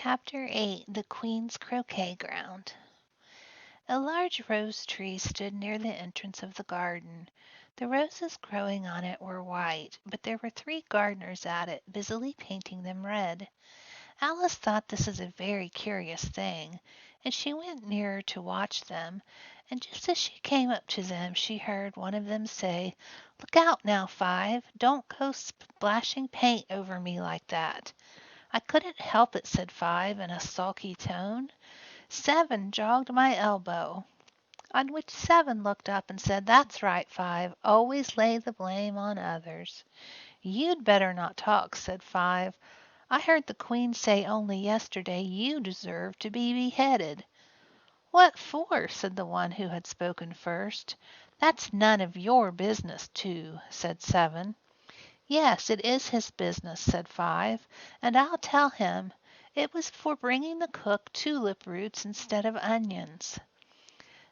Chapter 8 The Queen's Croquet Ground. A large rose tree stood near the entrance of the garden. The roses growing on it were white, but there were 3 gardeners at it, busily painting them red. Alice thought this a very curious thing, and she went nearer to watch them, and just as she came up to them she heard one of them say, "Look out now, Five! Don't go splashing paint over me like that." "I couldn't help it," said Five in a sulky tone. 7 jogged my elbow. On which 7 looked up and said, "That's right, Five. Always lay the blame on others." "You'd better not talk," said Five. "I heard the Queen say only yesterday you deserved to be beheaded." "What for?" said the one who had spoken first. "That's none of your business, too," said 7. "Yes, it is his business," said Five, "and I'll tell him. It was for bringing the cook tulip roots instead of onions."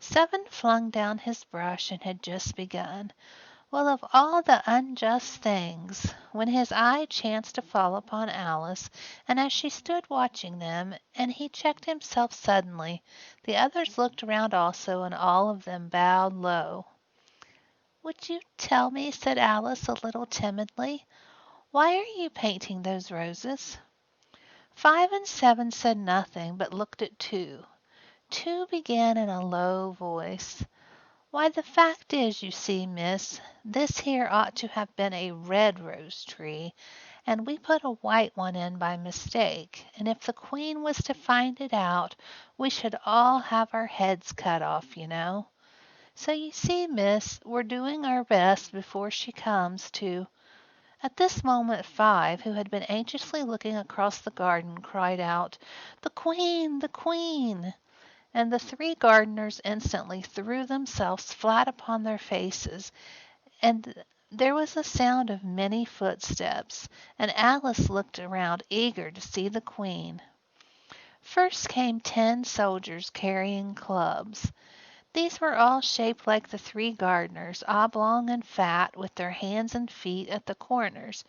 7 flung down his brush and had just begun. Well, of all the unjust things! When his eye chanced to fall upon Alice, and as she stood watching them, and he checked himself suddenly, the others looked round also, and all of them bowed low. "Would you tell me," said Alice a little timidly, "why are you painting those roses?" 5 and 7 said nothing, but looked at 2. 2 began in a low voice. "Why, the fact is, you see, miss, this here ought to have been a red rose tree, and we put a white one in by mistake, and if the Queen was to find it out, we should all have our heads cut off, you know. So you see, miss, we're doing our best before she comes to—" At this moment 5, who had been anxiously looking across the garden, cried out, "The Queen! The Queen!" And the 3 gardeners instantly threw themselves flat upon their faces, and there was a sound of many footsteps, and Alice looked around eager to see the Queen. First came 10 soldiers carrying clubs. These were all shaped like the 3 gardeners, oblong and fat, with their hands and feet at the corners.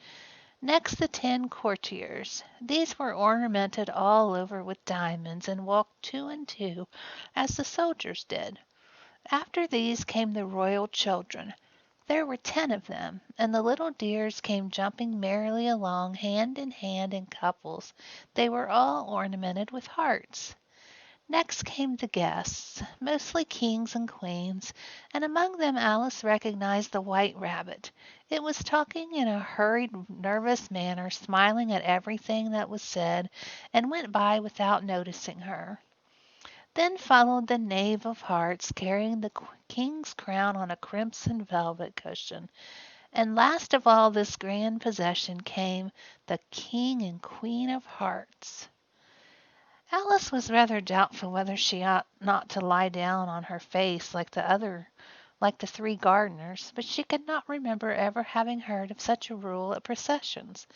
Next the 10 courtiers. These were ornamented all over with diamonds, and walked 2 and 2, as the soldiers did. After these came the royal children. There were 10 of them, and the little dears came jumping merrily along hand in hand in couples. They were all ornamented with hearts. Next came the guests, mostly kings and queens, and among them Alice recognized the White Rabbit. It was talking in a hurried, nervous manner, smiling at everything that was said, and went by without noticing her. Then followed the Knave of Hearts, carrying the king's crown on a crimson velvet cushion. And last of all this grand procession came the King and Queen of Hearts. Alice was rather doubtful whether she ought not to lie down on her face like the 3 gardeners, but she could not remember ever having heard of such a rule at processions.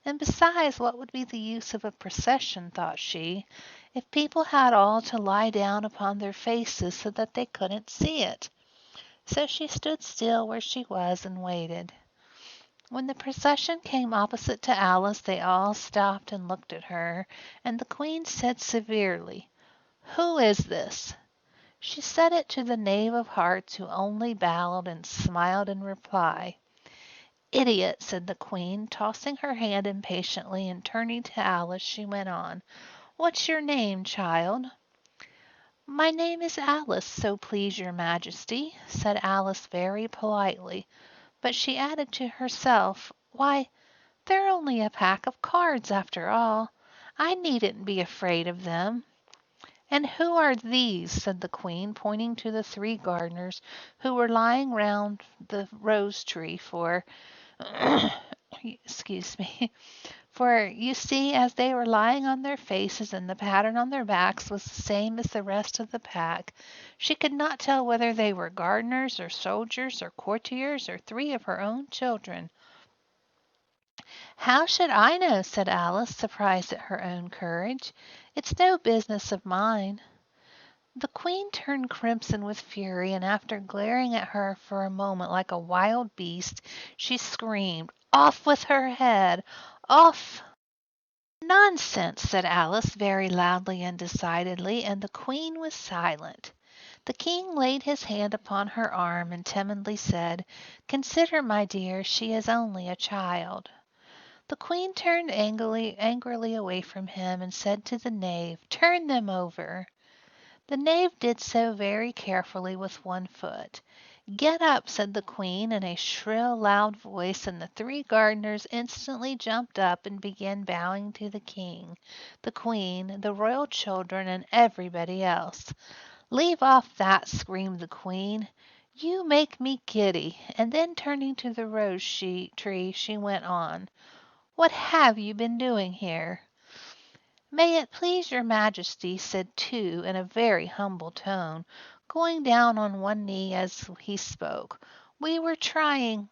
And besides, what would be the use of a procession, thought she, if people had all to lie down upon their faces so that they couldn't see it? So she stood still where she was and waited. When the procession came opposite to Alice, they all stopped and looked at her, and the Queen said severely, "Who is this?" She said it to the Knave of Hearts, who only bowed and smiled in reply. "Idiot," said the Queen, tossing her hand impatiently, and turning to Alice, she went on, "What's your name, child?" "My name is Alice, so please your Majesty," said Alice very politely. But she added to herself, "Why, they're only a pack of cards after all. I needn't be afraid of them." "And who are these?" said the Queen, pointing to the 3 gardeners who were lying round the rose tree excuse me, for you see, as they were lying on their faces and the pattern on their backs was the same as the rest of the pack, she could not tell whether they were gardeners or soldiers or courtiers or 3 of her own children. "How should I know?" said Alice, surprised at her own courage. "It's no business of mine." The Queen turned crimson with fury, and after glaring at her for a moment like a wild beast, she screamed, "Off with her head! Off "Nonsense!" said Alice very loudly and decidedly, and the Queen was silent. The King laid his hand upon her arm and timidly said, "Consider, my dear, she is only a child." The Queen turned angrily away from him and said to the knave, "Turn them over." The knave did so very carefully with one foot. "Get up," said the Queen in a shrill, loud voice, and the three gardeners instantly jumped up and began bowing to the King, the Queen, the royal children, and everybody else. "Leave off that!" screamed the Queen. "You make me giddy." And then turning to the rose tree, she went on, "What have you been doing here?" "May it please your Majesty," said Two in a very humble tone, going down on one knee as he spoke, "we were trying—"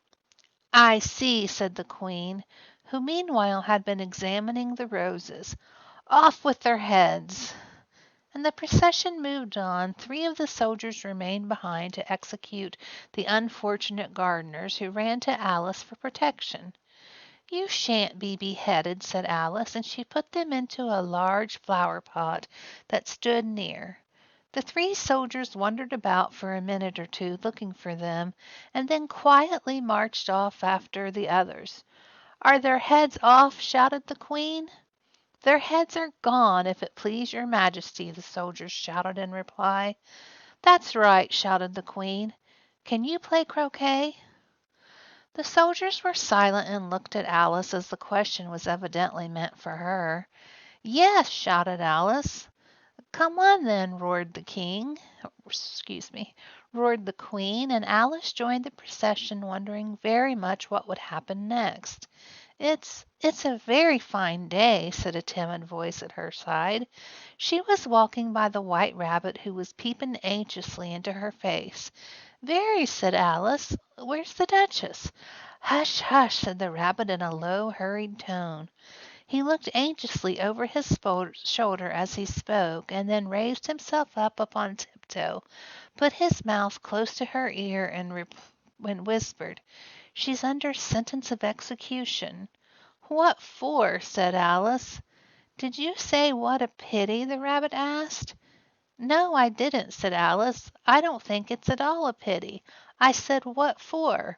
"I see," said the Queen, who meanwhile had been examining the roses. "Off with their heads!" And the procession moved on. Three of the soldiers remained behind to execute the unfortunate gardeners, who ran to Alice for protection. "You shan't be beheaded," said Alice, and she put them into a large flower pot that stood near. The three soldiers wandered about for a minute or two looking for them, and then quietly marched off after the others. "Are their heads off?" shouted the Queen. "Their heads are gone, if it please your Majesty," the soldiers shouted in reply. "That's right," shouted the Queen. "Can you play croquet?" The soldiers were silent and looked at Alice, as the question was evidently meant for her. "Yes," shouted Alice. "Come on then," roared the Queen, and Alice joined the procession, wondering very much what would happen next. It's a very fine day," said a timid voice at her side. She was walking by the White Rabbit, who was peeping anxiously into her face. "Very," said Alice. "Where's the Duchess?" "Hush, hush," said the Rabbit in a low, hurried tone. He looked anxiously over his shoulder as he spoke, and then raised himself up upon tiptoe, put his mouth close to her ear, and whispered, "She's under sentence of execution." "What for?" said Alice. "Did you say what a pity?" the Rabbit asked. "No, I didn't," said Alice. "I don't think it's at all a pity. I said what for."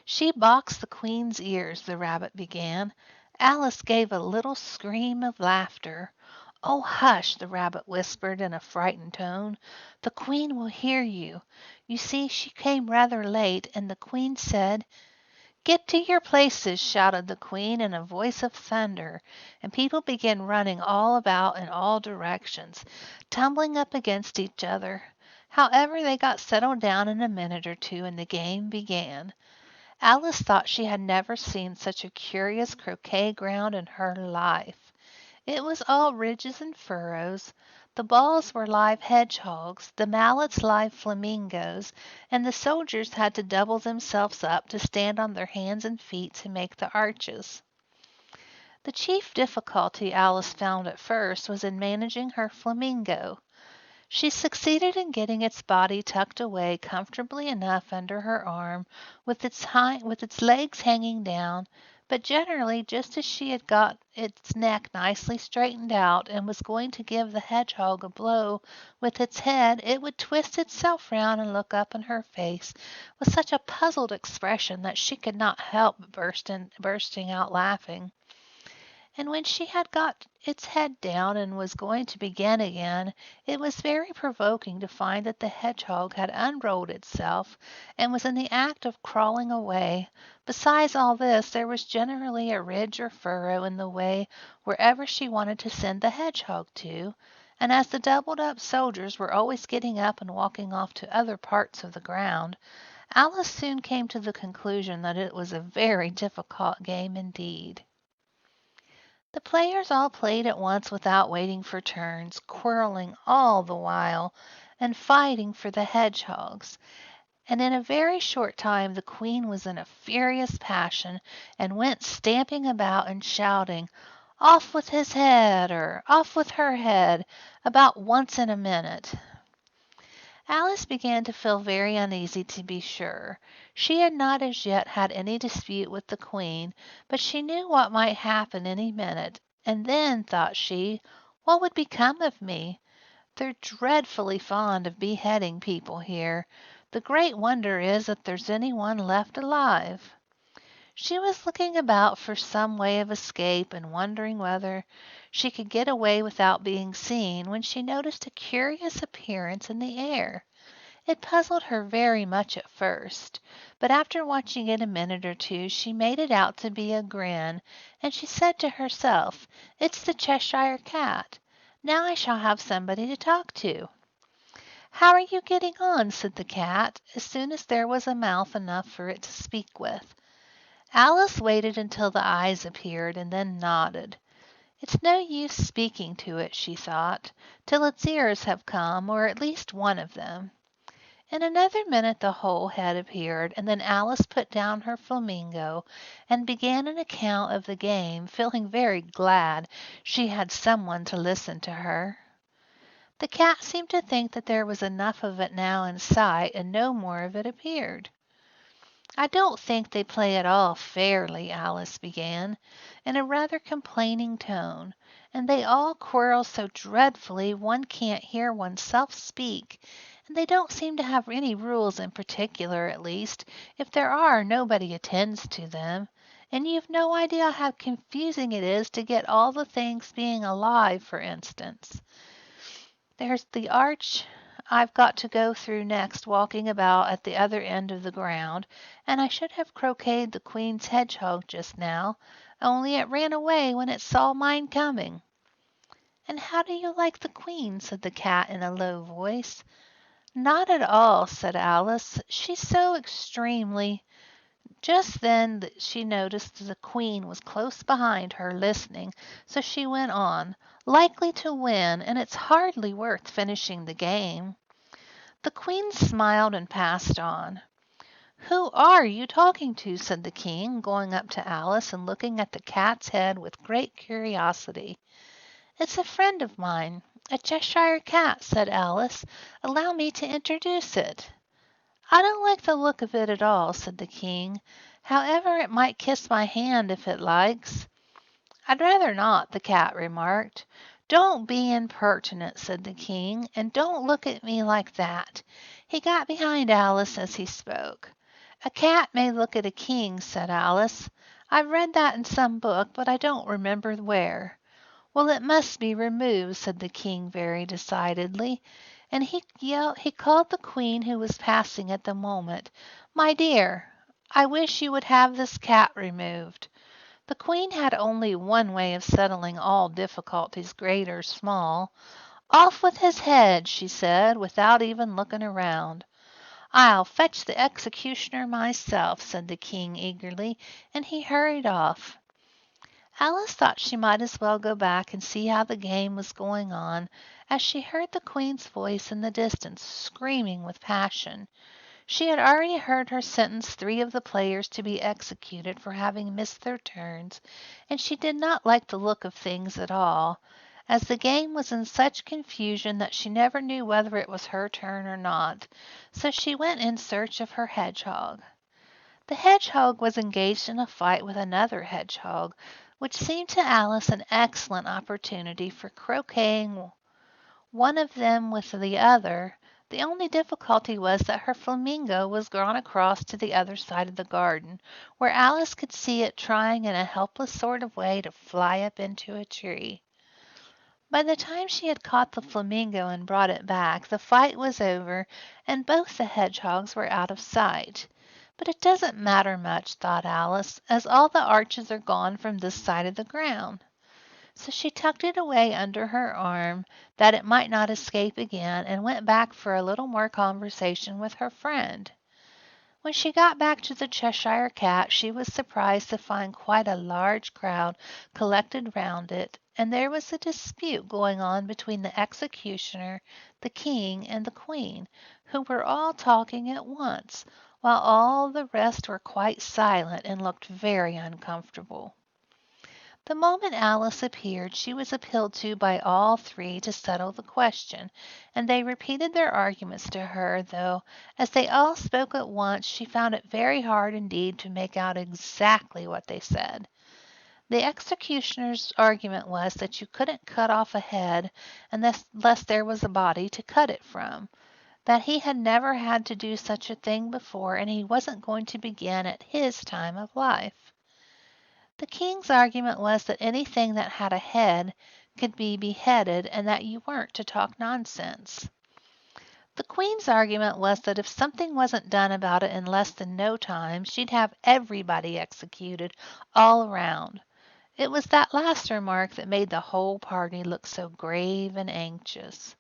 "She boxed the Queen's ears," the Rabbit began. Alice gave a little scream of laughter. "Oh, hush!" the Rabbit whispered in a frightened tone. "The Queen will hear you. You see, she came rather late, and the Queen said—" "Get to your places!" shouted the Queen in a voice of thunder, and people began running all about in all directions, tumbling up against each other. However, they got settled down in a minute or two, and the game began. Alice thought she had never seen such a curious croquet ground in her life. It was all ridges and furrows. The balls were live hedgehogs, the mallets live flamingos, and the soldiers had to double themselves up to stand on their hands and feet to make the arches. The chief difficulty Alice found at first was in managing her flamingo. She succeeded in getting its body tucked away comfortably enough under her arm, with its legs hanging down, but generally, just as she had got its neck nicely straightened out and was going to give the hedgehog a blow with its head, it would twist itself round and look up in her face with such a puzzled expression that she could not help bursting out laughing. And when she had got its head down and was going to begin again, it was very provoking to find that the hedgehog had unrolled itself and was in the act of crawling away. Besides all this, there was generally a ridge or furrow in the way wherever she wanted to send the hedgehog to, and as the doubled-up soldiers were always getting up and walking off to other parts of the ground, Alice soon came to the conclusion that it was a very difficult game indeed. The players all played at once without waiting for turns, quarreling all the while, and fighting for the hedgehogs. And in a very short time the Queen was in a furious passion, and went stamping about and shouting, "Off with his head!" or "Off with her head!" about once in a minute. Alice began to feel very uneasy, to be sure. She had not as yet had any dispute with the Queen, but she knew what might happen any minute. And then, thought she, what would become of me? They're dreadfully fond of beheading people here. The great wonder is that there's anyone left alive. She was looking about for some way of escape and wondering whether she could get away without being seen, when she noticed a curious appearance in the air. It puzzled her very much at first, but after watching it a minute or two she made it out to be a grin, and she said to herself, "It's the Cheshire Cat. Now I shall have somebody to talk to." "How are you getting on?" said the cat, as soon as there was a mouth enough for it to speak with. Alice waited until the eyes appeared, and then nodded. "It's no use speaking to it," she thought, "till its ears have come, or at least one of them." In another minute the whole head appeared, and then Alice put down her flamingo and began an account of the game, feeling very glad she had someone to listen to her. The cat seemed to think that there was enough of it now in sight, and no more of it appeared. "I don't think they play at all fairly," Alice began, in a rather complaining tone, "and they all quarrel so dreadfully one can't hear oneself speak, and they don't seem to have any rules in particular, at least, if there are, nobody attends to them, and you've no idea how confusing it is to get all the things being alive, for instance. There's the arch I've got to go through next, walking about at the other end of the ground, and I should have croqueted the Queen's hedgehog just now, only it ran away when it saw mine coming." "And how do you like the Queen?" said the cat in a low voice. "Not at all," said Alice. "She's so extremely—" Just then she noticed the Queen was close behind her listening, so she went on, "Likely to win, and it's hardly worth finishing the game." The Queen smiled and passed on. "Who are you talking to?" said the King, going up to Alice and looking at the cat's head with great curiosity. "It's a friend of mine, a Cheshire cat," said Alice. "Allow me to introduce it." "I don't like the look of it at all," said the King. "However, it might kiss my hand if it likes." "I'd rather not," the cat remarked. "Don't be impertinent," said the King, "and don't look at me like that." He got behind Alice as he spoke. "A cat may look at a king," said Alice. "I've read that in some book, but I don't remember where." "Well, it must be removed," said the King very decidedly, and he called the Queen, who was passing at the moment. "My dear, I wish you would have this cat removed." The Queen had only one way of settling all difficulties, great or small. "Off with his head," she said, without even looking around. "I'll fetch the executioner myself," said the King eagerly, and he hurried off. Alice thought she might as well go back and see how the game was going on, as she heard the Queen's voice in the distance, screaming with passion. She had already heard her sentence 3 of the players to be executed for having missed their turns, and she did not like the look of things at all, as the game was in such confusion that she never knew whether it was her turn or not, so she went in search of her hedgehog. The hedgehog was engaged in a fight with another hedgehog, which seemed to Alice an excellent opportunity for croqueting one of them with the other. The only difficulty was that her flamingo was gone across to the other side of the garden, where Alice could see it trying in a helpless sort of way to fly up into a tree. By the time she had caught the flamingo and brought it back, the fight was over, and both the hedgehogs were out of sight. "But it doesn't matter much," thought Alice, "as all the arches are gone from this side of the ground." So she tucked it away under her arm, that it might not escape again, and went back for a little more conversation with her friend. When she got back to the Cheshire Cat, she was surprised to find quite a large crowd collected round it, and there was a dispute going on between the executioner, the King, and the Queen, who were all talking at once, while all the rest were quite silent and looked very uncomfortable. The moment Alice appeared, she was appealed to by all three to settle the question, and they repeated their arguments to her, though, as they all spoke at once, she found it very hard indeed to make out exactly what they said. The executioner's argument was that you couldn't cut off a head unless there was a body to cut it from, that he had never had to do such a thing before, and he wasn't going to begin at his time of life. The king's argument was that anything that had a head could be beheaded, and that you weren't to talk nonsense. The queen's argument was that if something wasn't done about it in less than no time, she'd have everybody executed all around. It was that last remark that made the whole party look so grave and anxious.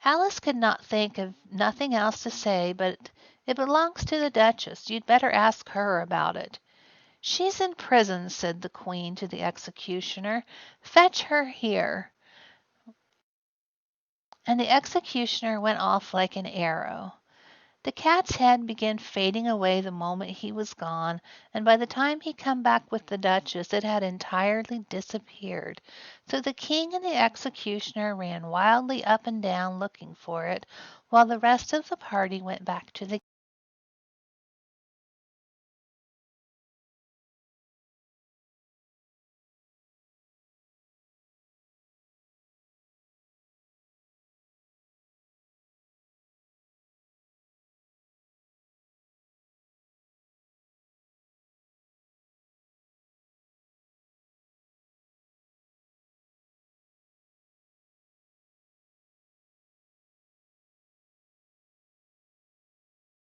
Alice could not think of nothing else to say but, "It belongs to the Duchess. You'd better ask her about it." "She's in prison," said the queen to the executioner. "Fetch her here." And the executioner went off like an arrow. The cat's head began fading away the moment he was gone, and by the time he come back with the Duchess it had entirely disappeared. So the king and the executioner ran wildly up and down looking for it, while the rest of the party went back to the